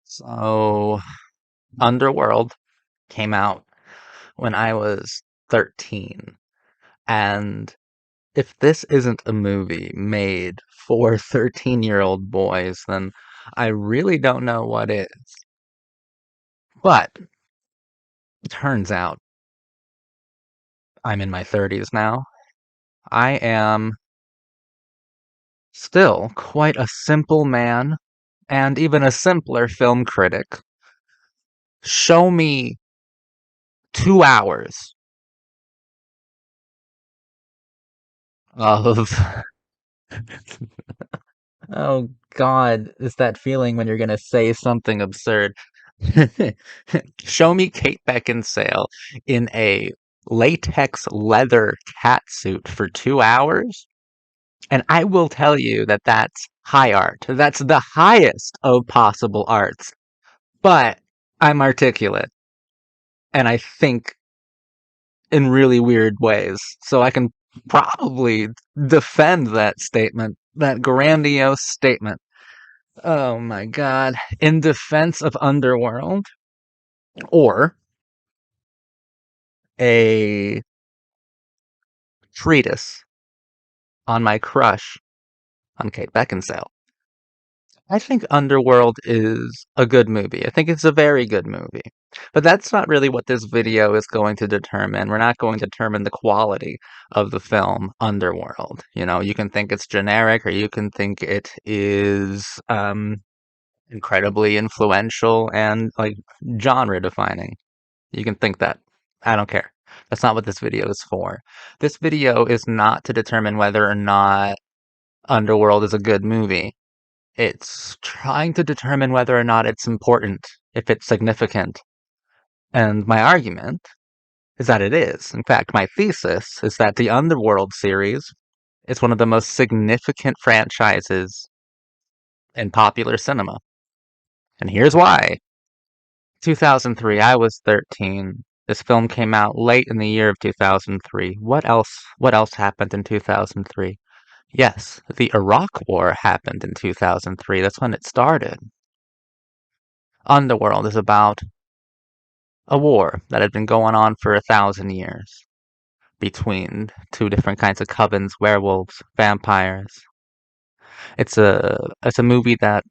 So, Underworld came out when I was 13. And if this isn't a movie made for 13-year-old boys, then I really don't know what is. But turns out I'm in my 30s now. I am still quite a simple man and even a simpler film critic. Show me 2 hours of oh God, is that feeling when you're gonna say something absurd? Show me Kate Beckinsale in a latex leather cat suit for 2 hours, and I will tell you that that's high art. That's the highest of possible arts. But I'm articulate, and I think in really weird ways, so I can probably defend that statement, that grandiose statement. Oh my God. In defense of Underworld, or a treatise on my crush on Kate Beckinsale. I think Underworld is a good movie. I think it's a very good movie. But that's not really what this video is going to determine. We're not going to determine the quality of the film Underworld. You know, you can think it's generic or you can think it is incredibly influential and like genre defining. You can think that. I don't care. That's not what this video is for. This video is not to determine whether or not Underworld is a good movie. It's trying to determine whether or not it's important, if it's significant. And my argument is that it is. In fact, my thesis is that the Underworld series is one of the most significant franchises in popular cinema. And here's why. 2003, I was 13. This film came out late in the year of 2003. What else happened in 2003? Yes, the Iraq War happened in 2003. That's when it started. Underworld is about a war that had been going on for 1,000 years between two different kinds of covens, werewolves, vampires. It's a movie that,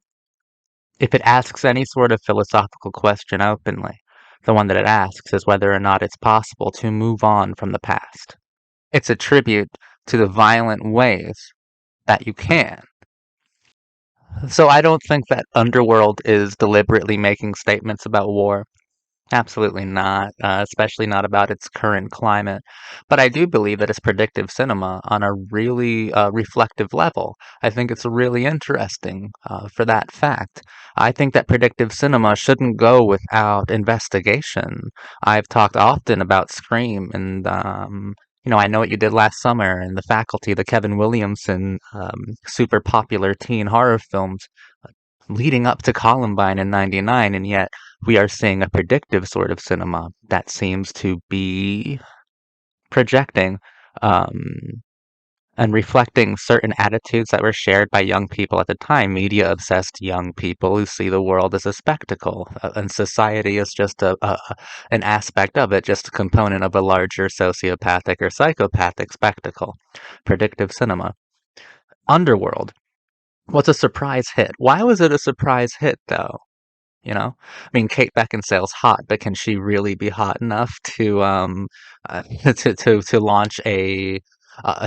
if it asks any sort of philosophical question openly, the one that it asks is whether or not it's possible to move on from the past. It's a tribute to the violent ways that you can. So I don't think that Underworld is deliberately making statements about war. Absolutely not, especially not about its current climate. But I do believe that it's predictive cinema on a really reflective level. I think it's really interesting for that fact. I think that predictive cinema shouldn't go without investigation. I've talked often about Scream and I Know What You Did Last Summer and The Faculty, the Kevin Williamson super popular teen horror films leading up to Columbine in '99, and yet we are seeing a predictive sort of cinema that seems to be projecting um, and reflecting certain attitudes that were shared by young people at the time, media obsessed young people who see the world as a spectacle, and society is just an aspect of it, just a component of a larger sociopathic or psychopathic spectacle. Predictive cinema. Underworld. What's a surprise hit? Why was it a surprise hit, though? You know, I mean, Kate Beckinsale's hot, but can she really be hot enough to to launch a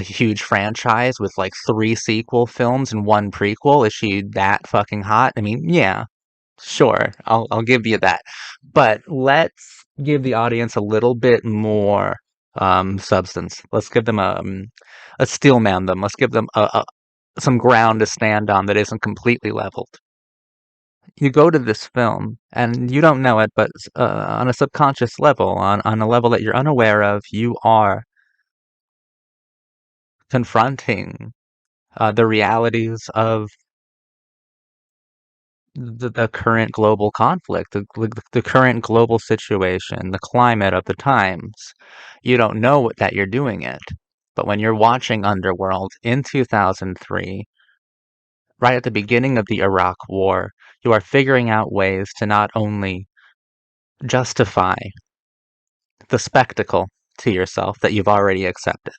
huge franchise with like three sequel films and one prequel? Is she that fucking hot? I mean, yeah, sure, I'll give you that, but let's give the audience a little bit more substance. Let's give them a steel man them. Let's give them some ground to stand on that isn't completely leveled. You go to this film and you don't know it, but on a subconscious level, on a level that you're unaware of, you are confronting the realities of the current global conflict, the current global situation, the climate of the times. You don't know that you're doing it. But when you're watching Underworld in 2003, right at the beginning of the Iraq War, You are figuring out ways to not only justify the spectacle to yourself that you've already accepted,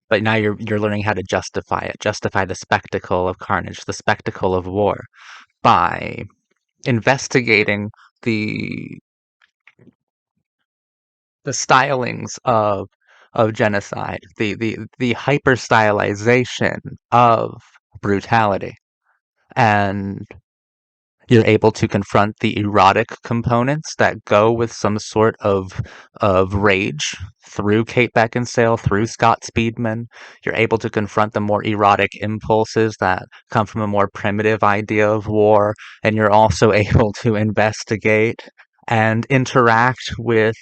but now you're learning how to justify it, justify the spectacle of carnage, the spectacle of war, by investigating the the stylings of genocide, the hyper stylization of brutality, and you're able to confront the erotic components that go with some sort of rage through Kate Beckinsale, through Scott Speedman. You're able to confront the more erotic impulses that come from a more primitive idea of war, and you're also able to investigate and interact with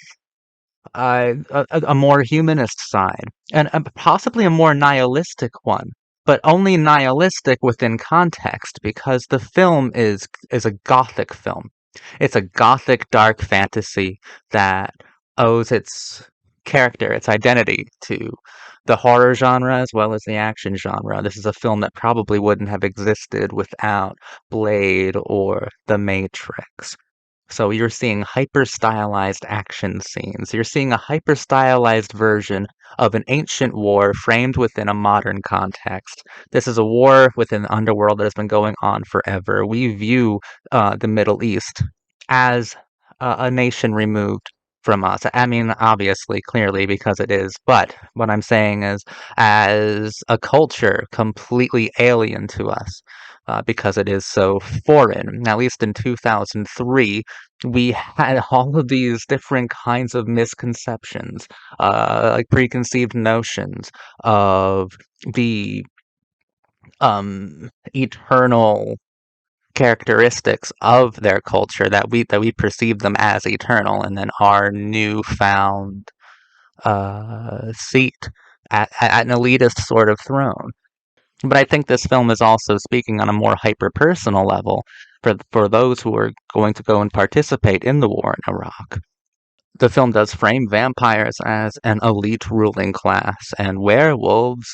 a more humanist side, and possibly a more nihilistic one, but only nihilistic within context because the film is a gothic film. It's a gothic dark fantasy that owes its character, its identity to the horror genre as well as the action genre. This is a film that probably wouldn't have existed without Blade or The Matrix. So you're seeing hyper stylized action scenes. You're seeing a hyper stylized version of an ancient war framed within a modern context. This is a war within the underworld that has been going on forever. We view the Middle East as a nation removed from us. I mean, obviously, clearly, because it is. But what I'm saying is, as a culture completely alien to us. Because it is so foreign. At least in 2003, we had all of these different kinds of misconceptions, like preconceived notions of the eternal characteristics of their culture that we perceive them as eternal, and then our newfound seat at an elitist sort of throne. But I think this film is also speaking on a more hyper-personal level for those who are going to go and participate in the war in Iraq. The film does frame vampires as an elite ruling class, and werewolves,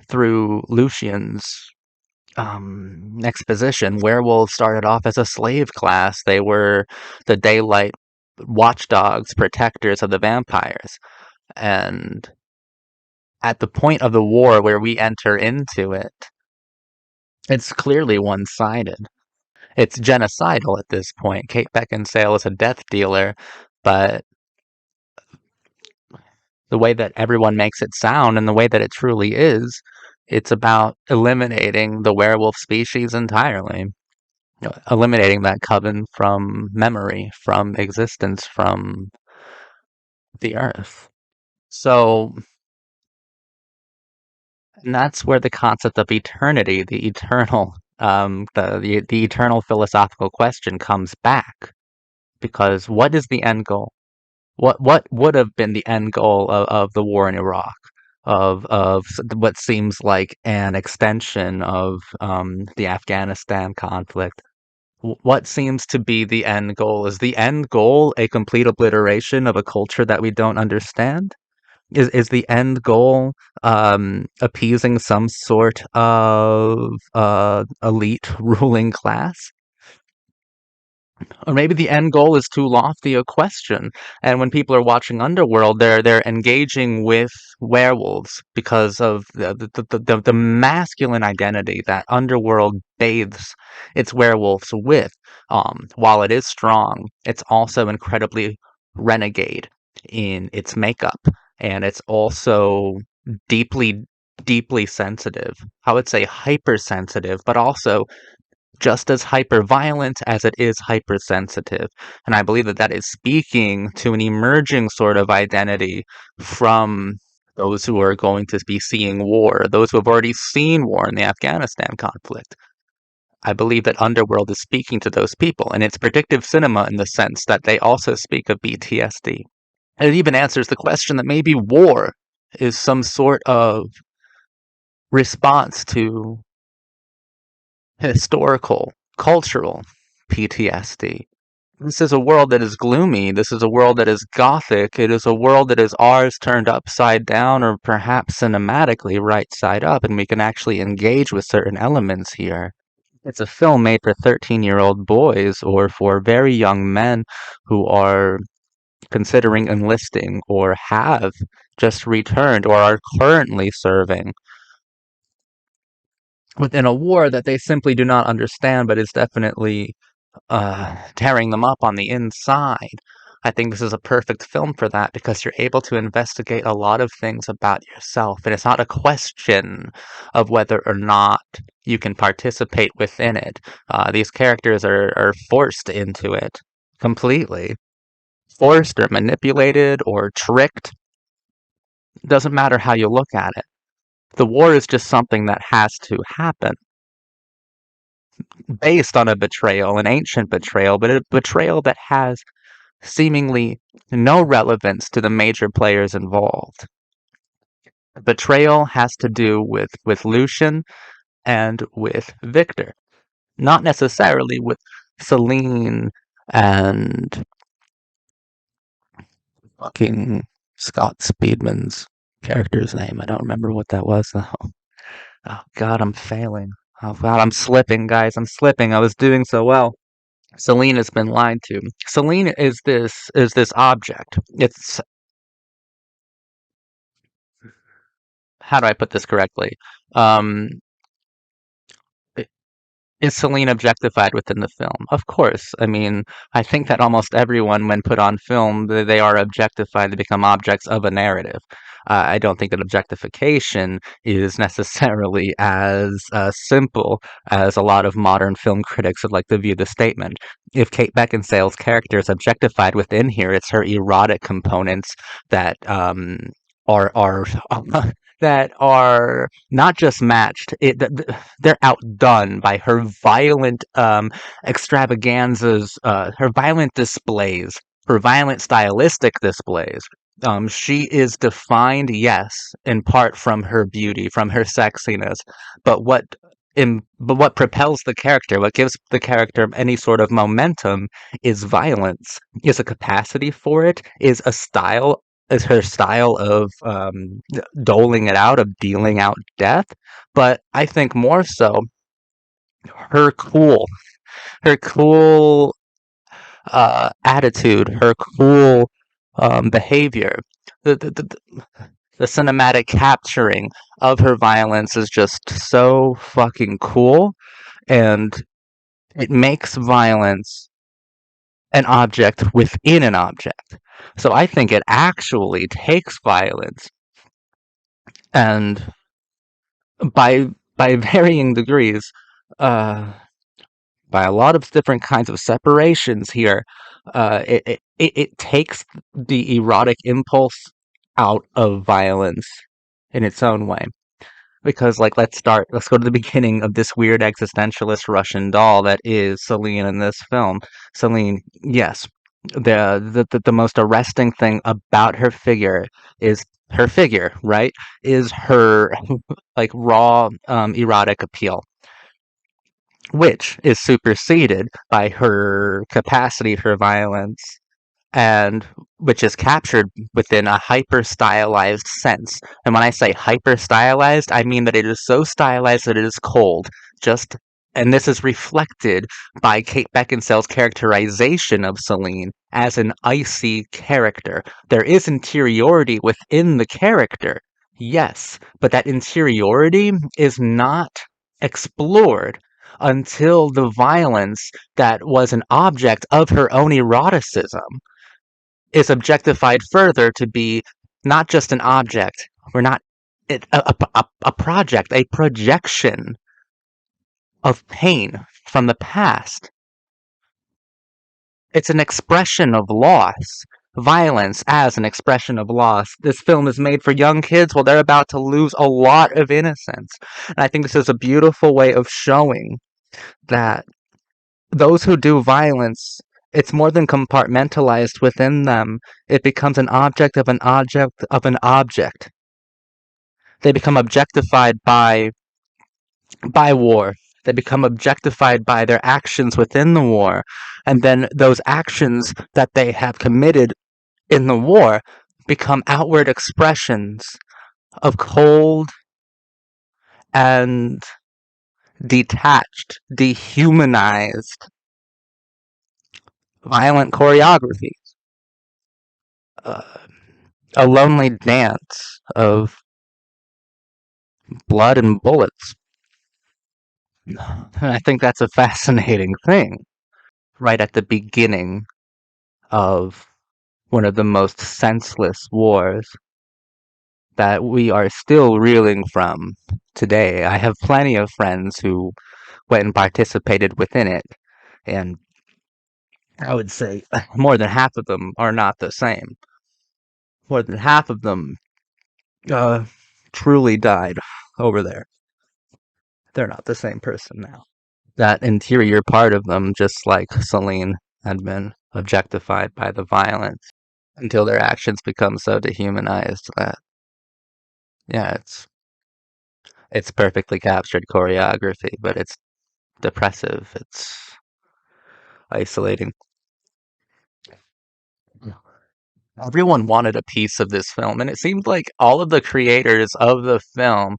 through Lucian's exposition, werewolves started off as a slave class. They were the daylight watchdogs, protectors of the vampires. And at the point of the war where we enter into it, it's clearly one-sided. It's genocidal at this point. Kate Beckinsale is a death dealer, but the way that everyone makes it sound and the way that it truly is, it's about eliminating the werewolf species entirely. Eliminating that coven from memory, from existence, from the earth. So, and that's where the concept of eternity, the eternal, the eternal philosophical question comes back. Because what is the end goal? What would have been the end goal of the war in Iraq? Of what seems like an extension of the Afghanistan conflict. What seems to be the end goal? Is the end goal a complete obliteration of a culture that we don't understand? Is the end goal appeasing some sort of elite ruling class? Or maybe the end goal is too lofty a question, and when people are watching Underworld, they're engaging with werewolves because of the masculine identity that Underworld bathes its werewolves with. While it is strong, it's also incredibly renegade in its makeup, and it's also deeply, deeply sensitive. I would say hypersensitive, but also just as hyper-violent as it is hypersensitive. And I believe that that is speaking to an emerging sort of identity from those who are going to be seeing war, those who have already seen war in the Afghanistan conflict. I believe that Underworld is speaking to those people, and it's predictive cinema in the sense that they also speak of PTSD. And it even answers the question that maybe war is some sort of response to historical, cultural PTSD. This is a world that is gloomy. This is a world that is gothic. It is a world that is ours turned upside down, or perhaps cinematically right side up, and we can actually engage with certain elements here. It's a film made for 13-year-old boys or for very young men who are considering enlisting or have just returned or are currently serving within a war that they simply do not understand, but is definitely tearing them up on the inside. I think this is a perfect film for that because you're able to investigate a lot of things about yourself, and it's not a question of whether or not you can participate within it. These characters are forced into it completely. Forced or manipulated or tricked. Doesn't matter how you look at it. The war is just something that has to happen based on a betrayal, an ancient betrayal, but a betrayal that has seemingly no relevance to the major players involved. Betrayal has to do with Lucian and with Victor, not necessarily with Celine and fucking Scott Speedman's character's name. I don't remember what that was though. Oh god, I'm failing. Oh god, I'm slipping, guys. I'm slipping. I was doing so well. Celine has been lied to. Celine is this object. It's how do I put this correctly? Um, Is Celine objectified within the film? Of course. I mean, I think that almost everyone, when put on film, they are objectified. They become objects of a narrative. I don't think that objectification is necessarily as simple as a lot of modern film critics would like to view the statement. If Kate Beckinsale's character is objectified within here, it's her erotic components that are that are not just matched. They're outdone by her violent extravaganzas, her violent displays, her violent stylistic displays. She is defined, yes, in part from her beauty, from her sexiness, but what propels the character, what gives the character any sort of momentum, is violence, is a capacity for it, is her style of doling it out, of dealing out death. But I think more so her cool, her cool attitude, her cool behavior, the, the the the cinematic capturing of her violence is just so fucking cool, and it makes violence an object within an object. So I think it actually takes violence and by varying degrees, uh, by a lot of different kinds of separations here, it takes the erotic impulse out of violence in its own way. Because, like, let's go to the beginning of this weird existentialist Russian doll that is Celine in this film. Celine, yes, the most arresting thing about her figure is her figure, right? Is her like raw erotic appeal, which is superseded by her capacity for violence and which is captured within a hyper stylized sense. And when I say hyper stylized, I mean that it is so stylized that it is cold. Just and this is reflected by Kate Beckinsale's characterization of Celine as an icy character. There is interiority within the character, yes, but that interiority is not explored until the violence that was an object of her own eroticism is objectified further to be not just an object. We're not a project, a projection of pain from the past. It's an expression of loss. Violence as an expression of loss. This film is made for young kids. Well, they're about to lose a lot of innocence. And I think this is a beautiful way of showing that those who do violence, it's more than compartmentalized within them. It becomes an object of an object of an object. They become objectified by war. They become objectified by their actions within the war. And then those actions that they have committed in the war become outward expressions of cold and detached, dehumanized, violent choreography, uh, a lonely dance of blood and bullets. And I think that's a fascinating thing. Right at the beginning of one of the most senseless wars that we are still reeling from today. I have plenty of friends who went and participated within it, and I would say more than half of them are not the same. More than half of them uh, truly died over there. They're not the same person now. That interior part of them, just like Celine, had been objectified by the violence until their actions become so dehumanized that, yeah, it's perfectly captured choreography, but it's depressive, it's isolating. Everyone wanted a piece of this film, and it seemed like all of the creators of the film,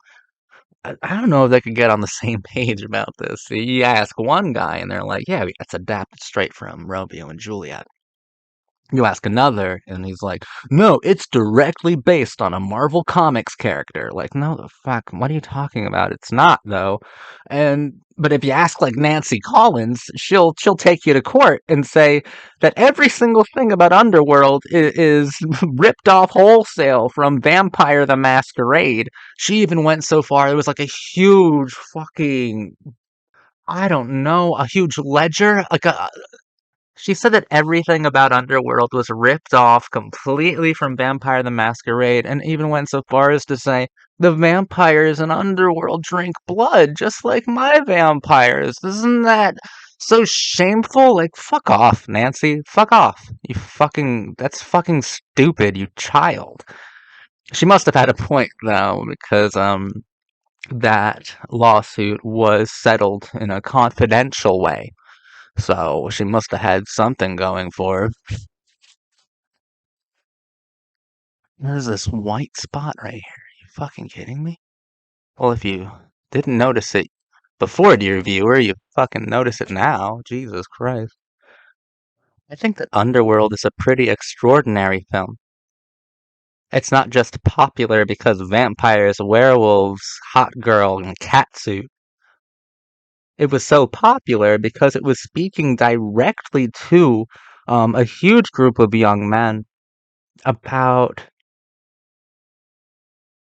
I don't know if they could get on the same page about this. You ask one guy, and they're like, yeah, that's adapted straight from Romeo and Juliet. You ask another, and he's like, no, it's directly based on a Marvel Comics character. Like, no, the fuck, what are you talking about? It's not, though. But if you ask like Nancy Collins, she'll take you to court and say that every single thing about Underworld is ripped off wholesale from Vampire the Masquerade. She even went so far, it was like a huge fucking, I don't know, a huge ledger, like a she said that everything about Underworld was ripped off completely from Vampire the Masquerade, and even went so far as to say, the vampires in Underworld drink blood, just like my vampires. Isn't that so shameful? Like, fuck off, Nancy. Fuck off. That's fucking stupid, you child. She must have had a point, though, because, that lawsuit was settled in a confidential way. So she must have had something going for her. There's this white spot right here. Are you fucking kidding me? Well, if you didn't notice it before, dear viewer, you fucking notice it now. Jesus Christ. I think that Underworld is a pretty extraordinary film. It's not just popular because vampires, werewolves, hot girl, and catsuit. It was so popular because it was speaking directly to a huge group of young men about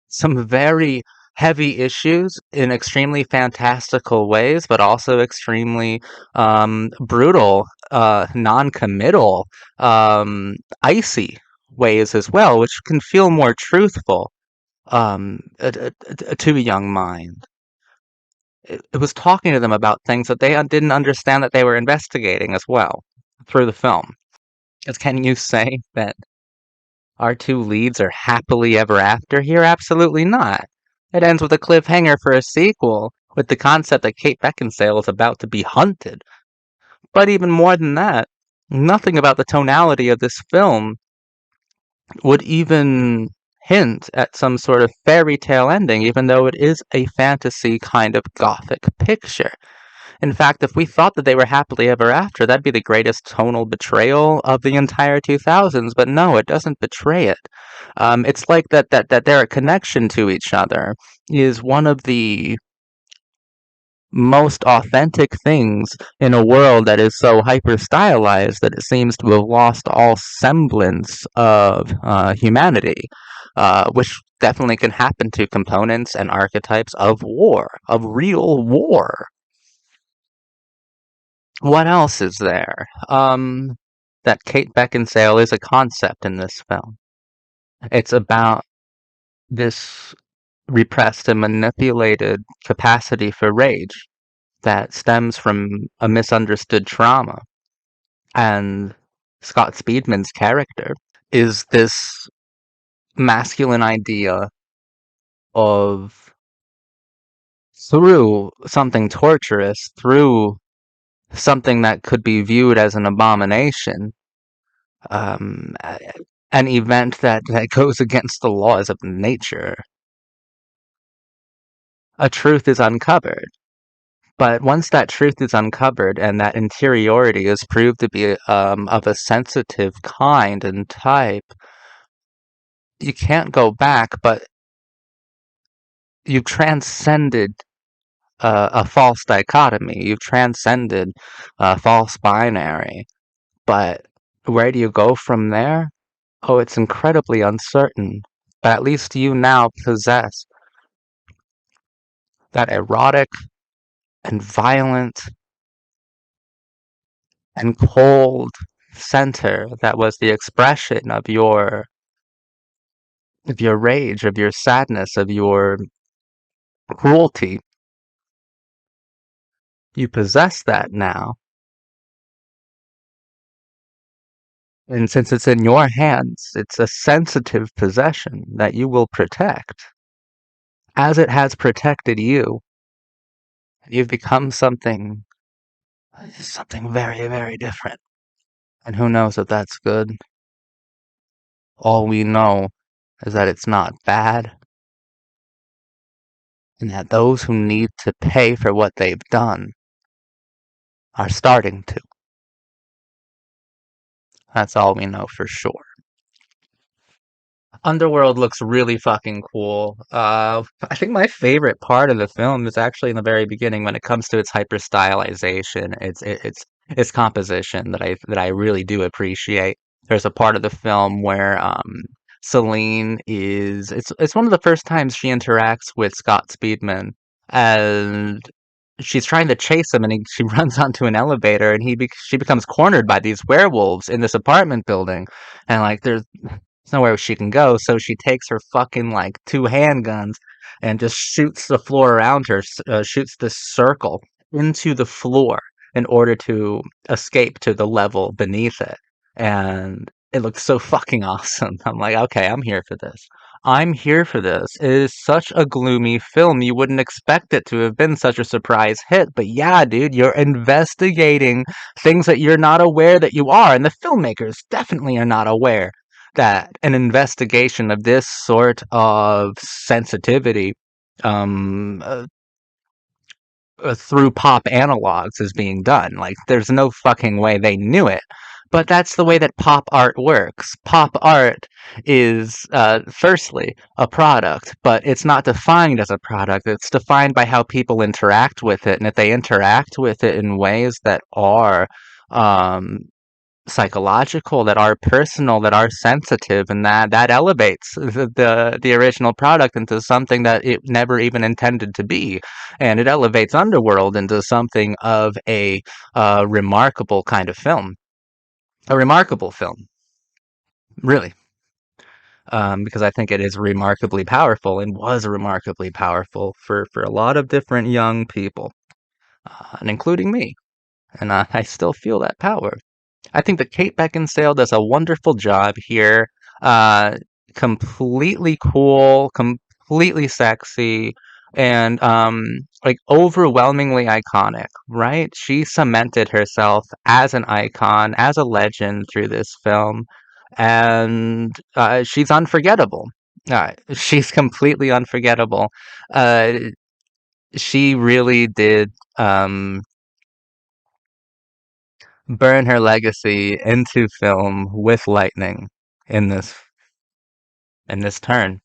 some very heavy issues in extremely fantastical ways, but also extremely brutal, non-committal, icy ways as well, which can feel more truthful to a young mind. It was talking to them about things that they didn't understand that they were investigating as well through the film. 'Cause can you say that our two leads are happily ever after here? Absolutely not. It ends with a cliffhanger for a sequel, with the concept that Kate Beckinsale is about to be hunted. But even more than that, nothing about the tonality of this film would even hint at some sort of fairy tale ending, even though it is a fantasy kind of gothic picture. In fact, if we thought that they were happily ever after, that'd be the greatest tonal betrayal of the entire 2000s. But no, it doesn't betray it. It's like that their connection to each other is one of the most authentic things in a world that is so hyper stylized that it seems to have lost all semblance of humanity, which definitely can happen to components and archetypes of war, of real war. What else is there? That Kate Beckinsale is a concept in this film. It's about this repressed and manipulated capacity for rage that stems from a misunderstood trauma. And Scott Speedman's character is this masculine idea of, through something torturous, through something that could be viewed as an abomination, um, an event that goes against the laws of nature, a truth is uncovered. But once that truth is uncovered and that interiority is proved to be of a sensitive kind and type, you can't go back, but you've transcended a false dichotomy. You've transcended a false binary. But where do you go from there? Oh, it's incredibly uncertain. But at least you now possess that erotic and violent and cold center that was the expression of your rage, of your sadness, of your cruelty. You possess that now. And since it's in your hands, it's a sensitive possession that you will protect. As it has protected you, you've become something very, very different. And who knows if that's good? All we know is that it's not bad, and that those who need to pay for what they've done are starting to. That's all we know for sure. Underworld looks really fucking cool. I think my favorite part of the film is actually in the very beginning when it comes to its hyper stylization. Its composition that I really do appreciate. There's a part of the film where Celine is it's one of the first times she interacts with Scott Speedman, and she's trying to chase him, and she runs onto an elevator, and she becomes cornered by these werewolves in this apartment building, and like there's nowhere she can go, so she takes her fucking like two handguns and just shoots the floor around her, shoots this circle into the floor in order to escape to the level beneath it. And it looks so fucking awesome. I'm like, okay, I'm here for this. I'm here for this. It is such a gloomy film. You wouldn't expect it to have been such a surprise hit. But yeah, dude, you're investigating things that you're not aware that you are. And the filmmakers definitely are not aware that an investigation of this sort of sensitivity um, uh, through pop analogs is being done. Like, there's no fucking way they knew it. But that's the way that pop art works. Pop art is, firstly, a product, but it's not defined as a product. It's defined by how people interact with it. And if they interact with it in ways that are um, psychological, that are personal, that are sensitive, and that elevates the original product into something that it never even intended to be, and it elevates Underworld into something of a remarkable kind of film, a remarkable film, really, because I think it is remarkably powerful and was remarkably powerful for a lot of different young people, and including me, and I still feel that power. I think that Kate Beckinsale does a wonderful job here. Uh, Completely cool, completely sexy, and like overwhelmingly iconic, right? She cemented herself as an icon, as a legend through this film, and she's unforgettable. She's completely unforgettable. Uh, she really did. Burn her legacy into film with lightning in this turn.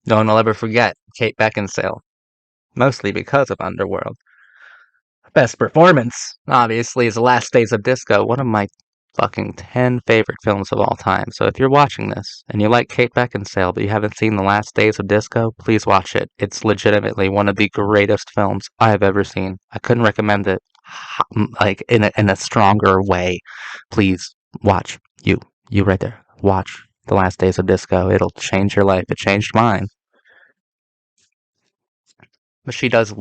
No one will ever forget Kate Beckinsale, mostly because of Underworld. Best performance, obviously, is The Last Days of Disco, one of my fucking 10 favorite films of all time. So if you're watching this and you like Kate Beckinsale but you haven't seen The Last Days of Disco, please watch it. It's legitimately one of the greatest films I have ever seen. I couldn't recommend it like in a stronger way. Please watch you right there. Watch The Last Days of Disco. It'll change your life. It changed mine. But she does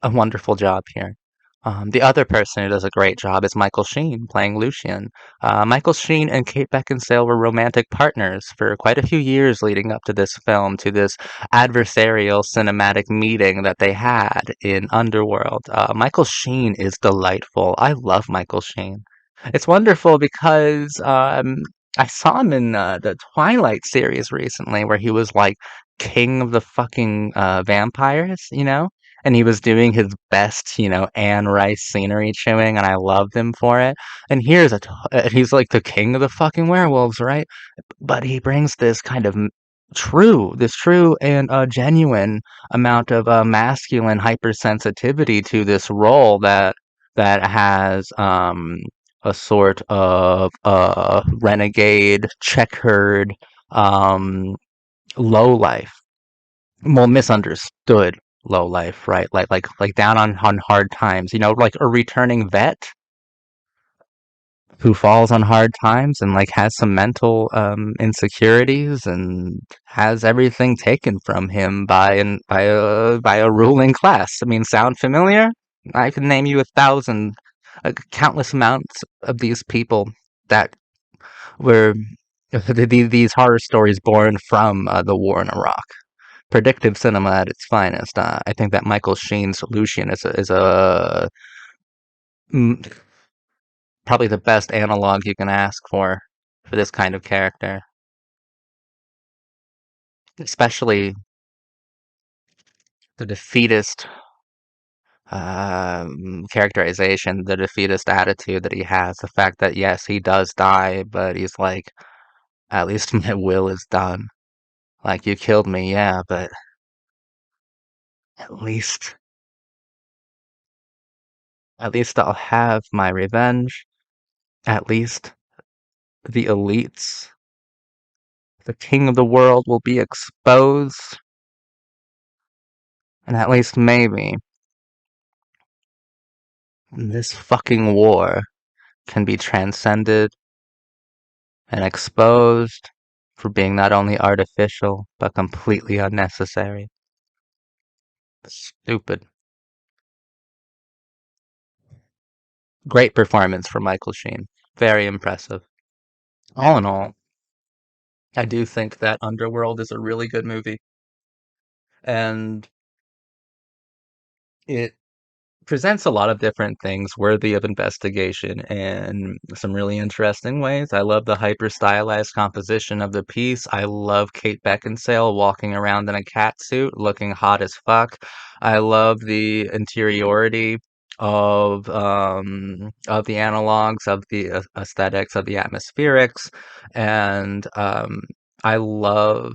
a wonderful job here. The other person who does a great job is Michael Sheen playing Lucian. Michael Sheen and Kate Beckinsale were romantic partners for quite a few years leading up to this film, to this adversarial cinematic meeting that they had in Underworld. Michael Sheen is delightful. I love Michael Sheen. It's wonderful because I saw him in the Twilight series recently, where he was like king of the fucking vampires, you know? and he was doing his best, Anne Rice scenery chewing, and I loved him for it. And he's like the king of the fucking werewolves, right? But he brings this kind of true and genuine amount of masculine hypersensitivity to this role that has a sort of renegade, checkered, um, low life, well, misunderstood low life, right? Like down on hard times, like a returning vet who falls on hard times and like has some mental insecurities and has everything taken from him by a ruling class. I mean, sound familiar? I can name you countless amounts of these people that were these horror stories born from the war in Iraq. Predictive cinema at its finest. I think that Michael Sheen's Lucian mm, probably the best analog you can ask for this kind of character, especially the defeatist characterization, the defeatist attitude that he has, the fact that yes, he does die, but he's like, at least my will is done. Like you killed me, yeah, but at least at least I'll have my revenge. At least the elites, the king of the world will be exposed, and at least maybe this fucking war can be transcended and exposed for being not only artificial, but completely unnecessary. Stupid. Great performance from Michael Sheen. Very impressive. All in all, I do think that Underworld is a really good movie, and it presents a lot of different things worthy of investigation in some really interesting ways. I love the hyper stylized composition of the piece. I love Kate Beckinsale walking around in a cat suit looking hot as fuck. I love the interiority of the analogs, of the aesthetics, of the atmospherics, and I love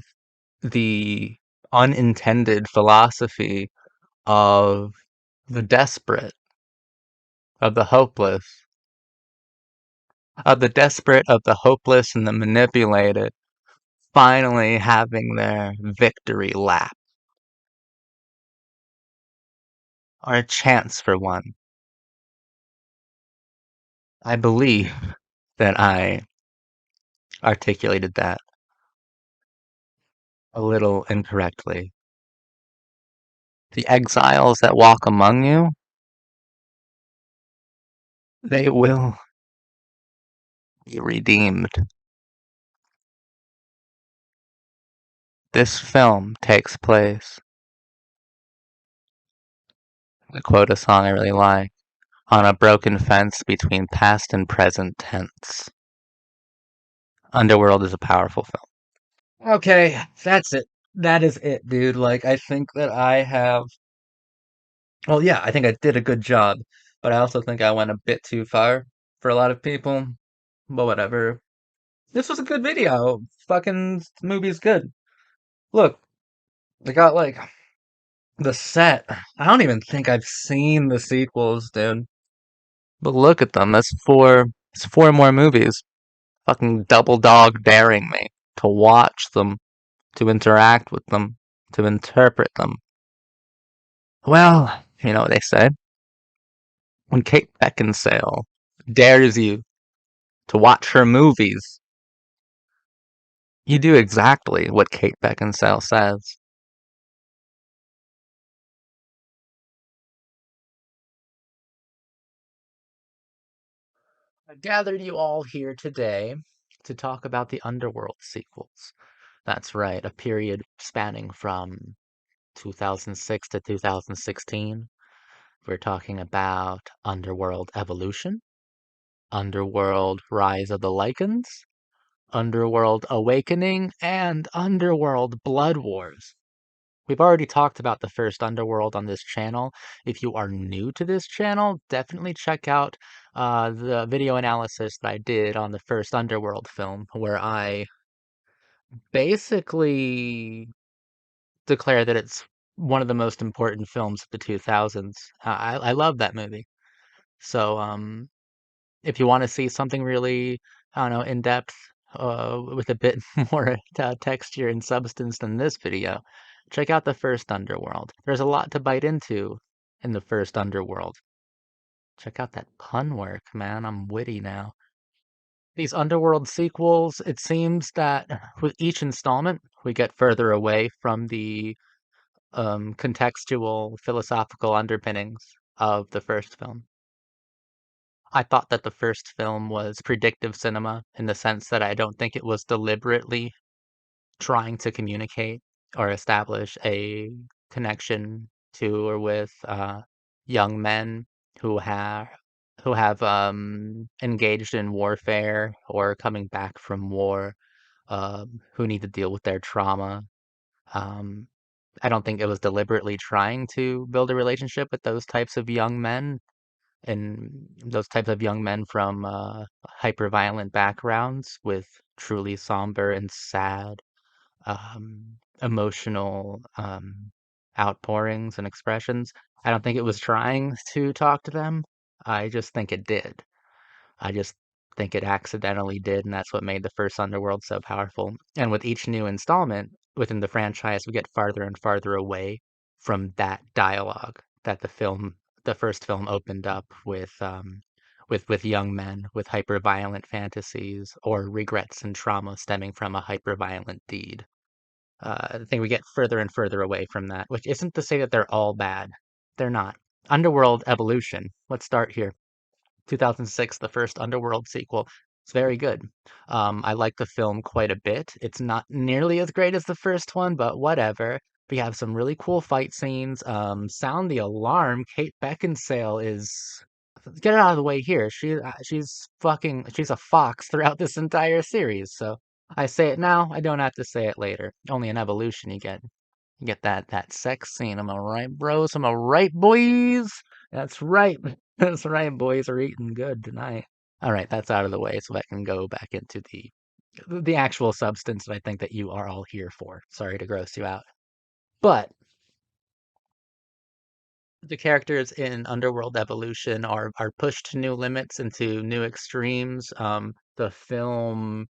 the unintended philosophy of the desperate, of the hopeless, of the desperate, of the hopeless, and the manipulated finally having their victory lap, or a chance for one. I believe that I articulated that a little incorrectly. The exiles that walk among you, they will be redeemed. This film takes place, to quote a song I really like, on a broken fence between past and present tense. Underworld is a powerful film. Okay, that's it. That is it, dude. Like, I think that I have. Well, yeah, I think I did a good job, but I also think I went a bit too far for a lot of people. But whatever. This was a good video. Fucking movie's good. Look, they got like the set. I don't even think I've seen the sequels, dude. But look at them. That's four. It's four more movies. Fucking double dog daring me to watch them, to interact with them, to interpret them. Well, you know what they say. When Kate Beckinsale dares you to watch her movies, you do exactly what Kate Beckinsale says. I gathered you all here today to talk about the Underworld sequels. That's right, a period spanning from 2006 to 2016. We're talking about Underworld Evolution, Underworld Rise of the Lycans, Underworld Awakening, and Underworld Blood Wars. We've already talked about the first Underworld on this channel. If you are new to this channel, definitely check out the video analysis that I did on the first Underworld film, where I basically declare that it's one of the most important films of the 2000s. I love that movie. So, if you want to see something really, I don't know, in depth, with a bit more texture and substance than this video, check out the first Underworld. There's a lot to bite into in the first Underworld. Check out that pun work, man. I'm witty now. These Underworld sequels, it seems that with each installment, we get further away from the contextual philosophical underpinnings of the first film. I thought that the first film was predictive cinema in the sense that I don't think it was deliberately trying to communicate or establish a connection to or with young men who have engaged in warfare or coming back from war, who need to deal with their trauma. Um, I don't think it was deliberately trying to build a relationship with those types of young men and those types of young men from hyper-violent backgrounds with truly somber and sad, emotional outpourings and expressions. I don't think it was trying to talk to them. I just think it did. I just think it accidentally did, and that's what made the first Underworld so powerful. And with each new installment within the franchise, we get farther and farther away from that dialogue that the first film opened up with young men with hyper-violent fantasies or regrets and trauma stemming from a hyper-violent deed. I think we get further and further away from that, which isn't to say that they're all bad. They're not. Underworld Evolution. Let's start here. 2006, the first Underworld sequel. It's very good. I like the film quite a bit. It's not nearly as great as the first one, but whatever. We have some really cool fight scenes. Sound the alarm. Kate Beckinsale is get her out of the way here. She's a fox throughout this entire series. So I say it now. I don't have to say it later. Only in Evolution you get that sex scene. Am I right, bros? Am I right, boys? That's right. That's right, boys are eating good tonight. All right, that's out of the way, so I can go back into the actual substance that I think that you are all here for. Sorry to gross you out, but the characters in Underworld Evolution are pushed to new limits and to new extremes. The film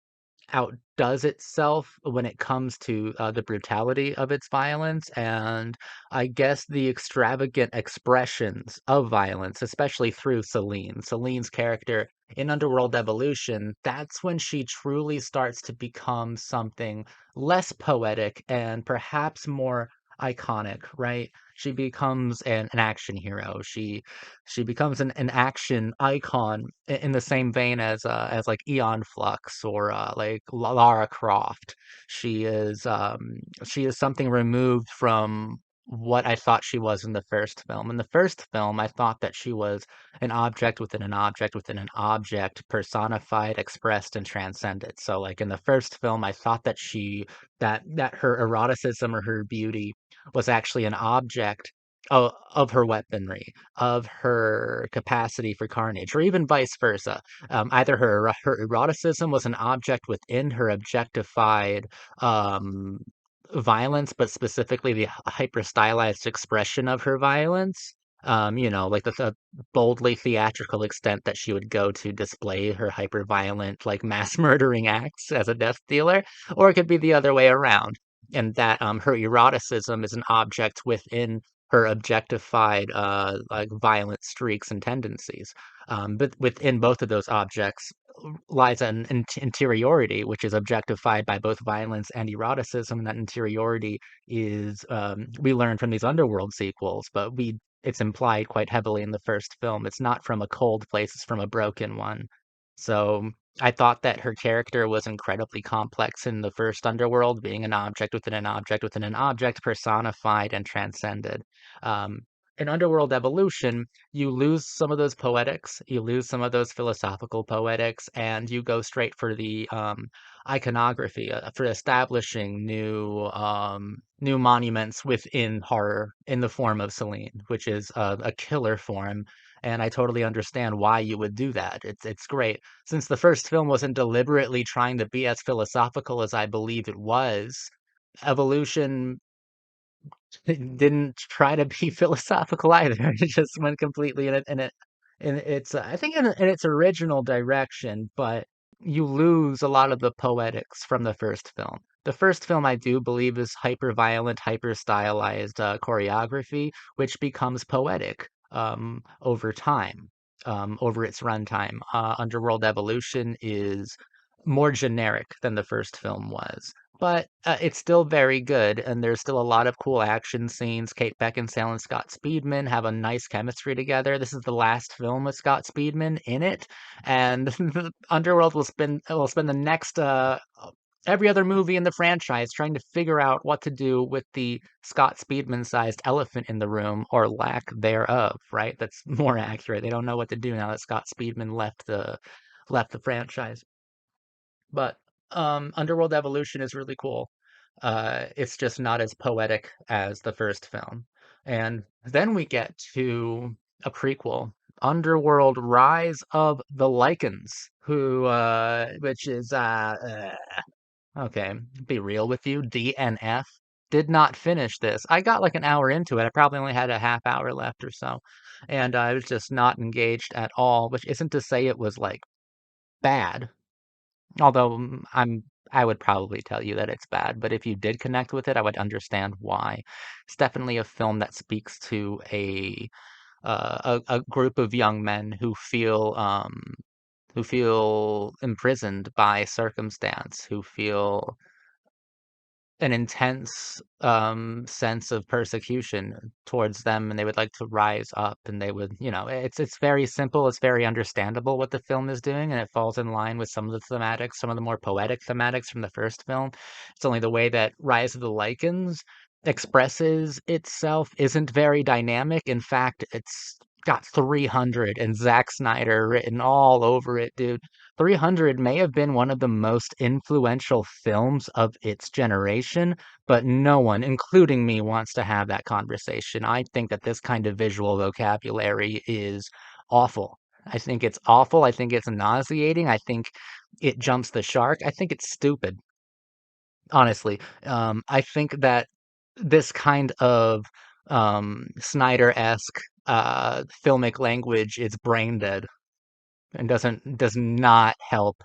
outdoes itself when it comes to the brutality of its violence and I guess the extravagant expressions of violence, especially through Celine. Celine's character in Underworld Evolution, that's when she truly starts to become something less poetic and perhaps more iconic, right? She becomes an action hero. She becomes an action icon in the same vein as like Eon Flux or like Lara Croft. She is something removed from what I thought she was in the first film. In the first film, I thought that she was an object within an object within an object, personified, expressed, and transcended. So, like in the first film, I thought that that her eroticism or her beauty was actually an object of her weaponry, of her capacity for carnage, or even vice versa. Either her eroticism was an object within her objectified um, violence, but specifically the hyper stylized expression of her violence. Like the boldly theatrical extent that she would go to display her hyper violent, like mass murdering acts as a death dealer, or it could be the other way around, and that her eroticism is an object within her objectified like violent streaks and tendencies. But within both of those objects lies an interiority which is objectified by both violence and eroticism. And that interiority is we learn from these Underworld sequels, but we it's implied quite heavily in the first film. It's not from a cold place, it's from a broken one. So I thought that her character was incredibly complex in the first Underworld, being an object within an object within an object, personified and transcended. Um, in Underworld Evolution, you lose some of those poetics, you lose some of those philosophical poetics, and you go straight for the iconography, for establishing new new monuments within horror in the form of Celine, which is a killer form. And I totally understand why you would do that. It's great. Since the first film wasn't deliberately trying to be as philosophical as I believe it was, Evolution didn't try to be philosophical either. It just went completely in its I think in its original direction, but you lose a lot of the poetics from the first film. The first film, I do believe, is hyper violent, hyper stylized choreography, which becomes poetic over time, over its runtime. Underworld Evolution is more generic than the first film was, but it's still very good, and there's still a lot of cool action scenes. Kate Beckinsale and Scott Speedman have a nice chemistry together. This is the last film with Scott Speedman in it, and Underworld will spend the next every other movie in the franchise trying to figure out what to do with the Scott Speedman-sized elephant in the room, or lack thereof. Right? That's more accurate. They don't know what to do now that Scott Speedman left the franchise. But Underworld Evolution is really cool. It's just not as poetic as the first film. And then we get to a prequel, Underworld Rise of the Lycans, which is, okay, be real with you, DNF. Did not finish this. I got like an hour into it. I probably only had a half hour left or so. And I was just not engaged at all, which isn't to say it was like bad. Although I would probably tell you that it's bad, but if you did connect with it, I would understand why. It's definitely a film that speaks to a group of young men who feel imprisoned by circumstance, who feel an intense sense of persecution towards them, and they would like to rise up, and they would, it's very simple, it's very understandable what the film is doing, and it falls in line with some of the thematics, some of the more poetic thematics from the first film. It's only the way that Rise of the Lycans expresses itself isn't very dynamic. In fact, it's got 300 and Zack Snyder written all over it, dude. 300 may have been one of the most influential films of its generation, but no one, including me, wants to have that conversation. I think that this kind of visual vocabulary is awful. I think it's awful. I think it's nauseating. I think it jumps the shark. I think it's stupid, honestly. I think that this kind of Snyder-esque filmic language is brain dead and does not help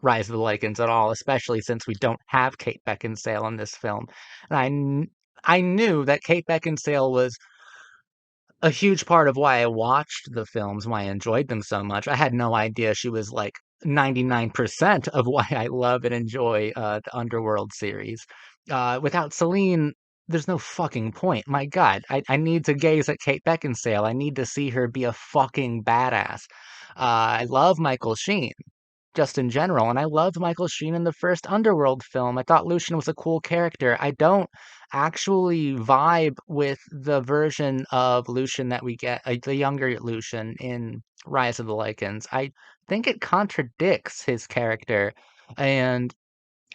Rise of the Lycans at all, especially since we don't have Kate Beckinsale in this film. And I knew that Kate Beckinsale was a huge part of why I watched the films, why I enjoyed them so much. I had no idea she was like 99% of why I love and enjoy the Underworld series. Without Celine, there's no fucking point. My God, I need to gaze at Kate Beckinsale. I need to see her be a fucking badass. I love Michael Sheen just in general. And I loved Michael Sheen in the first Underworld film. I thought Lucian was a cool character. I don't actually vibe with the version of Lucian that we get, the younger Lucian in Rise of the Lycans. I think it contradicts his character. And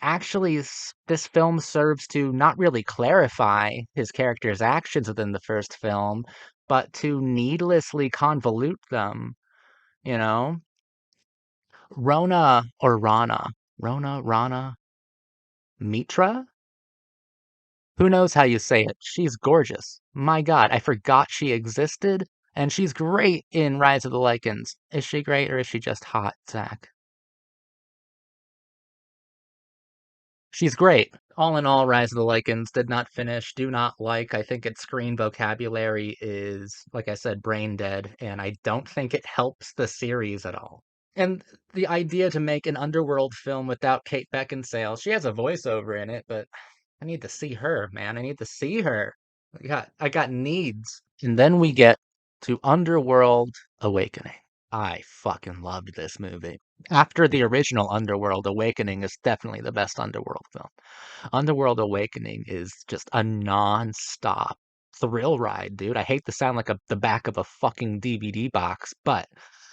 actually, this film serves to not really clarify his character's actions within the first film, but to needlessly convolute them, you know? Rona or Rana, Mitra? Who knows how you say it? She's gorgeous. My God, I forgot she existed, and she's great in Rise of the Lycans. Is she great or is she just hot, Zach? She's great. All in all, Rise of the Lycans did not finish, do not like. I think its screen vocabulary is, like I said, brain dead, and I don't think it helps the series at all. And the idea to make an Underworld film without Kate Beckinsale, she has a voiceover in it, but I need to see her, man. I need to see her. I got needs. And then we get to Underworld Awakening. I fucking loved this movie. After the original Underworld, Awakening is definitely the best Underworld film. Underworld Awakening is just a non-stop thrill ride, dude. I hate to sound like the back of a fucking DVD box, but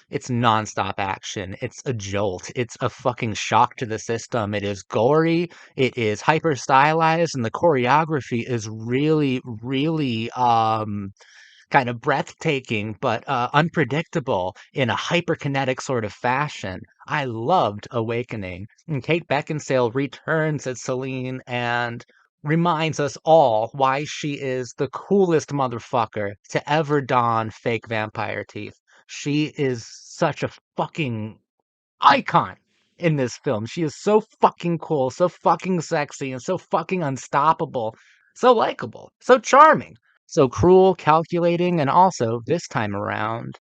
It's nonstop action. It's a jolt. It's a fucking shock to the system. It is gory. It is hyper stylized, and the choreography is really, really kind of breathtaking, but unpredictable in a hyperkinetic sort of fashion. I loved Awakening. And Kate Beckinsale returns as Celine and reminds us all why she is the coolest motherfucker to ever don fake vampire teeth. She is such a fucking icon in this film. She is so fucking cool, so fucking sexy, and so fucking unstoppable, so likable, so charming, so cruel, calculating, and also, this time around,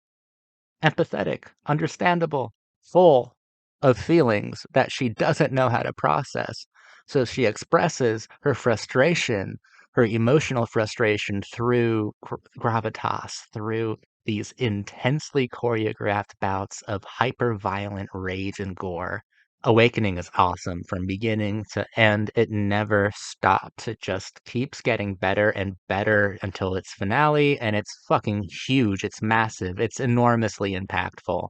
empathetic, understandable, full of feelings that she doesn't know how to process. So she expresses her frustration, her emotional frustration through gravitas, through these intensely choreographed bouts of hyper violent rage and gore. Awakening is awesome from beginning to end. It never stops. It just keeps getting better and better until its finale, and it's fucking huge. It's massive. It's enormously impactful.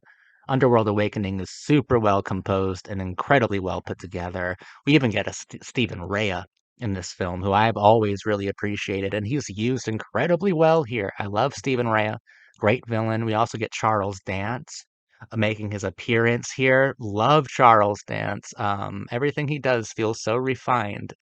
Underworld Awakening is super well composed and incredibly well put together. We even get a Stephen Rea in this film, who I've always really appreciated, and he's used incredibly well here. I love Stephen Rea. Great villain. We also get Charles Dance making his appearance here. Love Charles Dance. Everything he does feels so refined.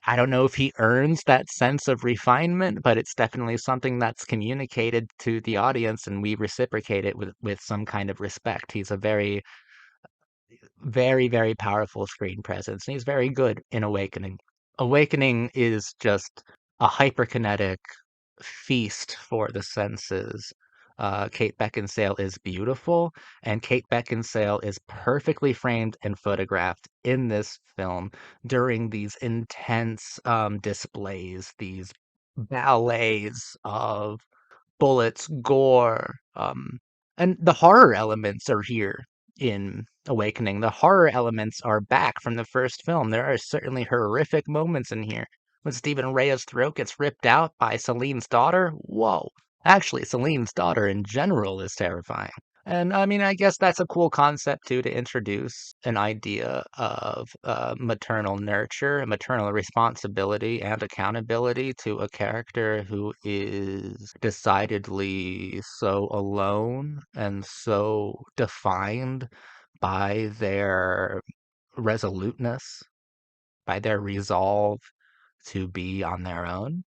I don't know if he earns that sense of refinement, but it's definitely something that's communicated to the audience, and we reciprocate it with some kind of respect. He's a very, very, very powerful screen presence, and he's very good in Awakening. Awakening is just a hyperkinetic feast for the senses. Kate Beckinsale is beautiful, and Kate Beckinsale is perfectly framed and photographed in this film during these intense displays, these ballets of bullets, gore, and the horror elements are here in Awakening. The horror elements are back from the first film. There are certainly horrific moments in here. When Stephen Rea's throat gets ripped out by Celine's daughter, whoa. Actually, Celine's daughter in general is terrifying. And I mean, I guess that's a cool concept too, to introduce an idea of maternal nurture, maternal responsibility, and accountability to a character who is decidedly so alone and so defined by their resoluteness, by their resolve to be on their own.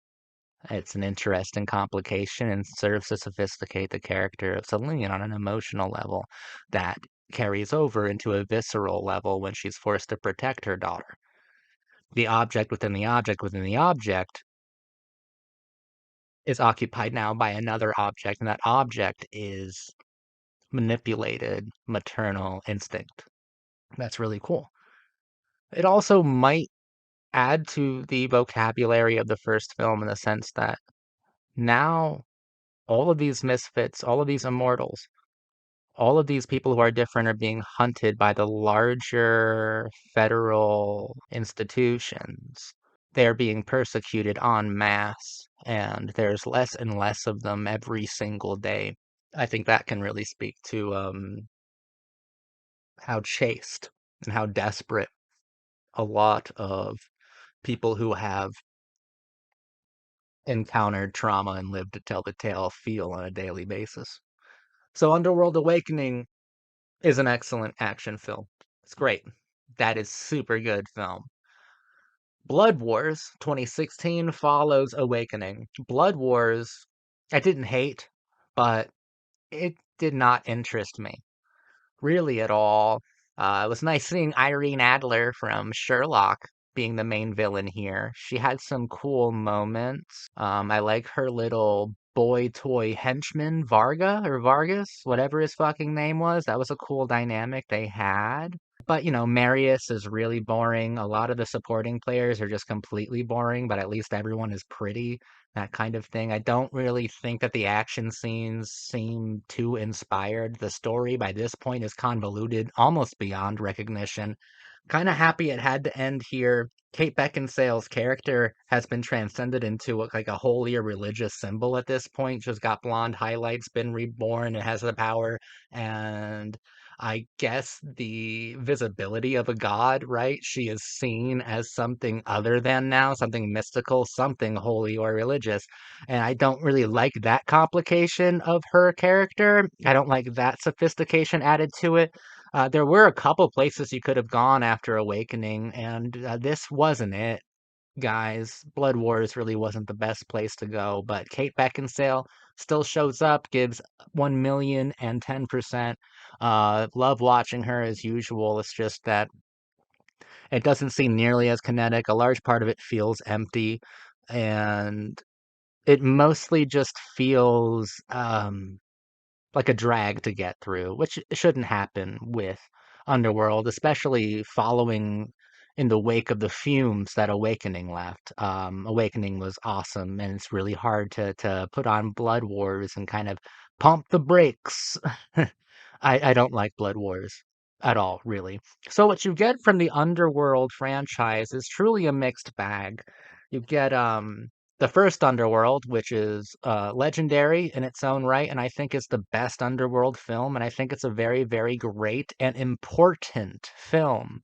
It's an interesting complication and serves to sophisticate the character of Celine on an emotional level that carries over into a visceral level when she's forced to protect her daughter. The object within the object within the object is occupied now by another object, and that object is manipulated maternal instinct. That's really cool. It also might add to the vocabulary of the first film in the sense that now all of these misfits, all of these immortals, all of these people who are different are being hunted by the larger federal institutions. They're being persecuted en masse, and there's less and less of them every single day. I think that can really speak to how chaste and how desperate a lot of people who have encountered trauma and lived to tell the tale feel on a daily basis. So, Underworld Awakening is an excellent action film. It's great. That is super good film. Blood Wars 2016 follows Awakening. Blood Wars, I didn't hate, but it did not interest me really at all. It was nice seeing Irene Adler from Sherlock being the main villain here. She had some cool moments. I like her little boy toy henchman, Varga or Vargas, whatever his fucking name was. That was a cool dynamic they had. But, Marius is really boring. A lot of the supporting players are just completely boring, but at least everyone is pretty, that kind of thing. I don't really think that the action scenes seem too inspired. The story by this point is convoluted almost beyond recognition. Kind of happy it had to end here. Kate Beckinsale's character has been transcended into like a holier religious symbol at this point. She's got blonde highlights, been reborn, and has the power, and I guess the visibility of a god, right? She is seen as something other than now, something mystical, something holy or religious. And I don't really like that complication of her character. I don't like that sophistication added to it. There were a couple places you could have gone after Awakening, and this wasn't it, guys. Blood Wars really wasn't the best place to go, but Kate Beckinsale still shows up, gives 1,010%. Love watching her as usual. It's just that it doesn't seem nearly as kinetic. A large part of it feels empty, and it mostly just feels like a drag to get through, which shouldn't happen with Underworld, especially following in the wake of the fumes that Awakening left. Awakening was awesome, and it's really hard to put on Blood Wars and kind of pump the brakes. I don't like Blood Wars at all, really. So what you get from the Underworld franchise is truly a mixed bag. You get the first Underworld, which is legendary in its own right, and I think it's the best Underworld film, and I think it's a very, very great and important film.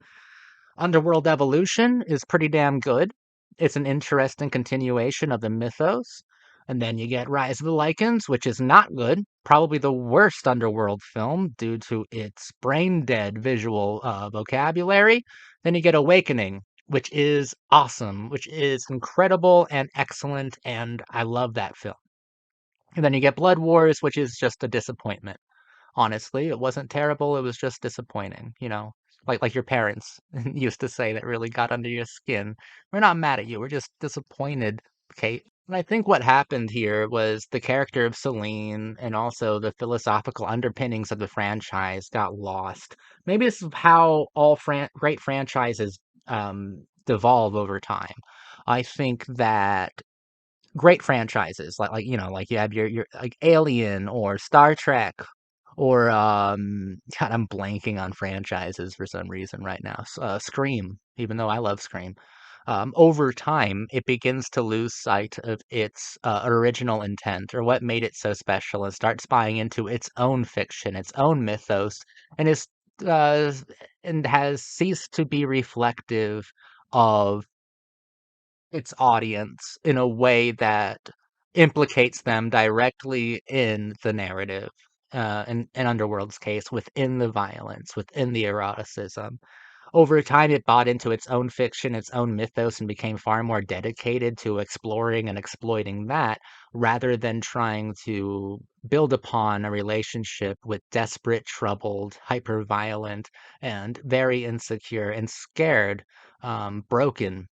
Underworld Evolution is pretty damn good. It's an interesting continuation of the mythos. And then you get Rise of the Lycans, which is not good. Probably the worst Underworld film due to its brain dead visual vocabulary. Then you get Awakening, which is awesome, which is incredible and excellent, and I love that film. And then you get Blood Wars, which is just a disappointment. Honestly, it wasn't terrible, it was just disappointing, like your parents used to say that really got under your skin. We're not mad at you, we're just disappointed, Kate. And I think what happened here was the character of Celine and also the philosophical underpinnings of the franchise got lost. Maybe this is how all great franchises devolve over time. I think that great franchises like you have your like Alien or Star Trek or God, I'm blanking on franchises for some reason right now. Scream, even though I love Scream. Over time, it begins to lose sight of its original intent or what made it so special and starts buying into its own fiction, its own mythos, and is uh, and has ceased to be reflective of its audience in a way that implicates them directly in the narrative, in Underworld's case, within the violence, within the eroticism. Over time, it bought into its own fiction, its own mythos, and became far more dedicated to exploring and exploiting that rather than trying to build upon a relationship with desperate, troubled, hyper-violent, and very insecure and scared, broken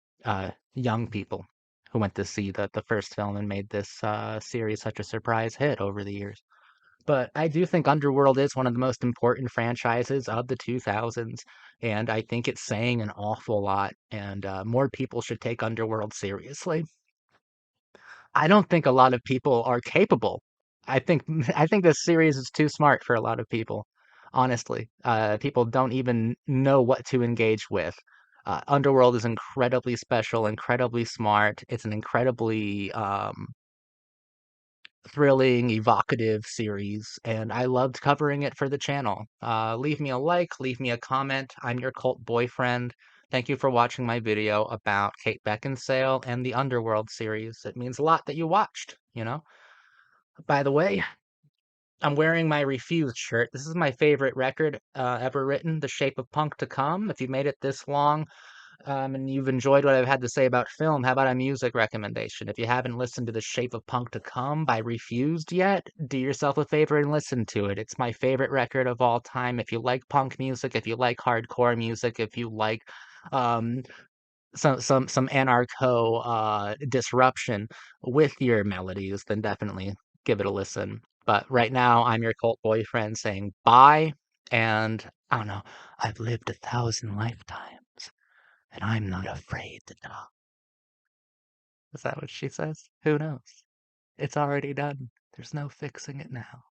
young people who went to see the first film and made this series such a surprise hit over the years. But I do think Underworld is one of the most important franchises of the 2000s, and I think it's saying an awful lot, and more people should take Underworld seriously. I don't think a lot of people are capable. I think I think this series is too smart for a lot of people. Honestly, people don't even know what to engage with. Underworld is incredibly special, incredibly smart. It's an incredibly thrilling, evocative series, and I loved covering it for the channel. Leave me a like, leave me a comment. I'm your cult boyfriend. Thank you for watching my video about Kate Beckinsale and the Underworld series. It means a lot that you watched. By the way, I'm wearing my Refused shirt. This is my favorite record ever written, The Shape of Punk to Come. If you made it this long, and you've enjoyed what I've had to say about film, how about a music recommendation? If you haven't listened to The Shape of Punk to Come by Refused yet, do yourself a favor and listen to it. It's my favorite record of all time. If you like punk music, if you like hardcore music, if you like um, some anarcho disruption with your melodies, then definitely give it a listen. But right now, I'm your cult boyfriend saying bye, and I don't know, I've lived 1,000 lifetimes and I'm not afraid to die. Is that what she says? Who knows? It's already done. There's no fixing it now.